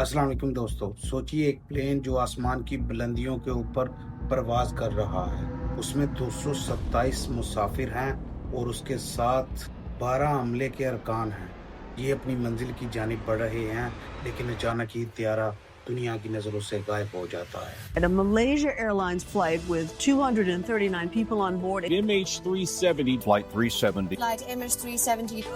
अस्सलाम वालेकुम दोस्तों। सोचिए एक प्लेन जो आसमान की बुलंदियों के ऊपर परवाज कर रहा है। उसमें 227 मुसाफिर हैं और उसके साथ 12 अमले के अरकान हैं। ये अपनी मंजिल की जानिब बढ़ रहे हैं, लेकिन अचानक ही त्यारा दुनिया की नज़रों से गायब हो जाता है। At a Malaysia Airlines flight with 239 people on board. MH370. Flight 370. Flight MH370.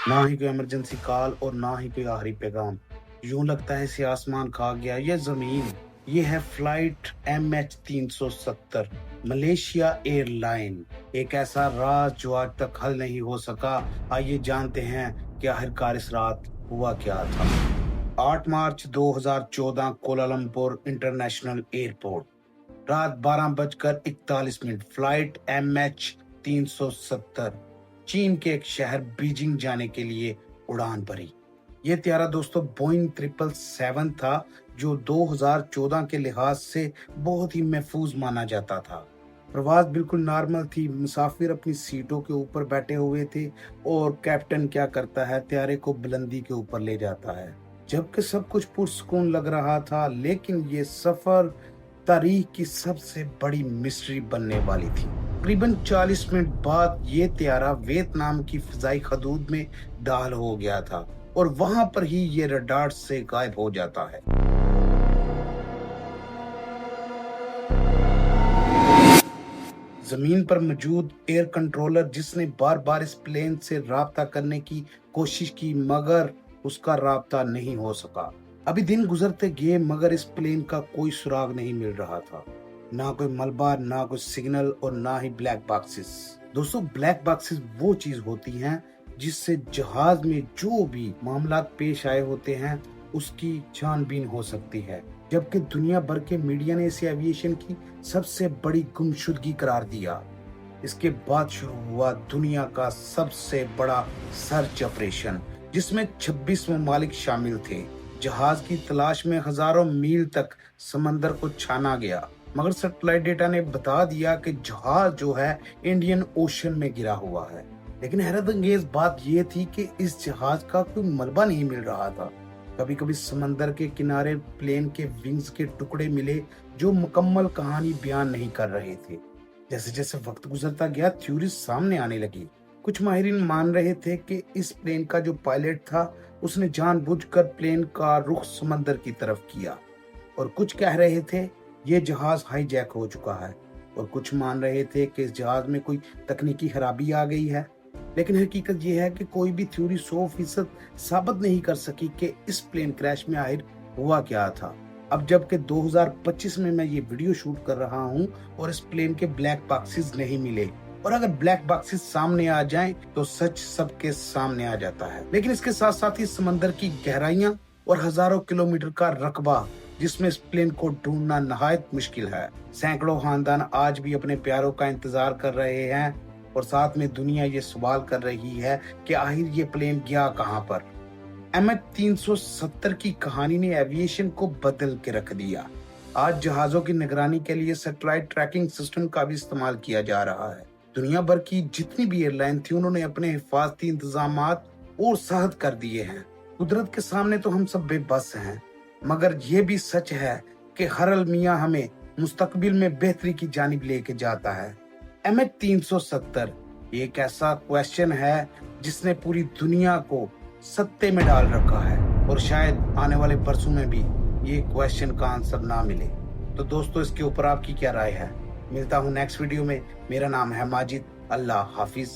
ना ही कोई इमरजेंसी कॉल और ना ही कोई आखिरी पैगाम। यूं लगता है इसे आसमान खा गया ये जमीन। ये है फ्लाइट MH370 मलेशिया एयरलाइन। एक ऐसा राज जो आज तक हल नहीं हो सका। आइए जानते हैं कि आखिरकार इस रात हुआ क्या था। 8 मार्च 2014 कोलालमपुर इंटरनेशनल एयरपोर्ट। रात 12:41 फ्लाइट MH370 चीन के एक शहर बीजिंग जाने के लिए उड़ान भरी। ये त्यारा दोस्तों बोइंग 777 था, जो 2014 के लिहाज से बहुत ही महफूज माना जाता था। प्रवास बिल्कुल नॉर्मल थी। मुसाफिर अपनी सीटों के ऊपर बैठे हुए थे और कैप्टन क्या करता है, त्यारे को बुलंदी के ऊपर ले जाता है। जबकि सब कुछ पुरसुकून लग रहा था, लेकिन ये सफर तारीख की सबसे बड़ी मिस्ट्री बनने वाली थी। तकरीबन 40 मिनट बाद ये त्यारा वियतनाम की फिजाई हदूद में दाखिल हो गया था और वहां पर ही ये रडार से गायब हो जाता है। जमीन पर मौजूद एयर कंट्रोलर जिसने बार बार इस प्लेन से राब्ता करने की कोशिश की, मगर उसका राब्ता नहीं हो सका। अभी दिन गुजरते गए, मगर इस प्लेन का कोई सुराग नहीं मिल रहा था। ना कोई मलबा, ना कोई सिग्नल और ना ही ब्लैक बॉक्सेस। दोस्तों, ब्लैक बॉक्सेस वो चीज होती हैं जिससे जहाज में जो भी मामला पेश आए होते हैं उसकी छानबीन हो सकती है। जबकि दुनिया भर के मीडिया ने इसे एविएशन की सबसे बड़ी गुमशुदगी करार दिया। इसके बाद शुरू हुआ दुनिया का सबसे बड़ा सर्च ऑपरेशन, जिसमें 26 ममालिक शामिल थे। जहाज की तलाश में हजारों मील तक समंदर को छाना गया, मगर सैटेलाइट डेटा ने बता दिया कि जहाज जो है इंडियन ओशन में गिरा हुआ है। लेकिन हैरत अंगेज बात यह थी कि इस जहाज का कोई मलबा नहीं मिल रहा था। कभी कभी समंदर के किनारे प्लेन के विंग्स के टुकड़े मिले जो मुकम्मल कहानी बयान नहीं कर रहे थे। जैसे जैसे वक्त गुजरता गया, थ्योरीज सामने आने लगी। कुछ माहिरीन मान रहे थे कि इस प्लेन का जो पायलट था उसने जानबूझकर प्लेन का रुख समंदर की तरफ किया, और कुछ कह रहे थे ये जहाज हाईजैक हो चुका है, और कुछ मान रहे थे कि इस जहाज में कोई तकनीकी खराबी आ गई है। लेकिन हकीकत यह है कि कोई भी थ्योरी 100% साबित नहीं कर सकी कि इस प्लेन क्रैश में आखिर हुआ क्या था। अब जबकि 2025 में मैं ये वीडियो शूट कर रहा हूँ और इस प्लेन के ब्लैक बॉक्सेस नहीं मिले, और अगर ब्लैक बॉक्सेस सामने आ जाएं तो सच सबके सामने आ जाता है। लेकिन इसके साथ साथ ही समंदर की गहराइयां और हजारों किलोमीटर का रकबा जिसमें इस प्लेन को ढूंढना नहायत मुश्किल है। सैकड़ों खानदान आज भी अपने प्यारों का इंतजार कर रहे हैं, और साथ में दुनिया ये सवाल कर रही है कि आखिर ये प्लेन गया कहां पर। MH370 की कहानी ने एविएशन को बदल के रख दिया। आज जहाजों की निगरानी के लिए सैटेलाइट ट्रैकिंग सिस्टम का भी इस्तेमाल किया जा रहा है। दुनिया भर की जितनी भी एयरलाइन थी, उन्होंने अपने हिफाजती इंतजामात और सख्त कर दिए हैं। कुदरत के सामने तो हम सब बेबस हैं, मगर यह भी सच है कि हर अलमिया हमें मुस्तकबिल में बेहतरी की जानिब लेके जाता है। MH370 एक ऐसा क्वेश्चन है जिसने पूरी दुनिया को सत्ते में डाल रखा है, और शायद आने वाले बरसों में भी ये क्वेश्चन का आंसर ना मिले। तो दोस्तों, इसके ऊपर आपकी क्या राय है? मिलता हूँ नेक्स्ट वीडियो में। मेरा नाम है माजिद। अल्लाह हाफिज।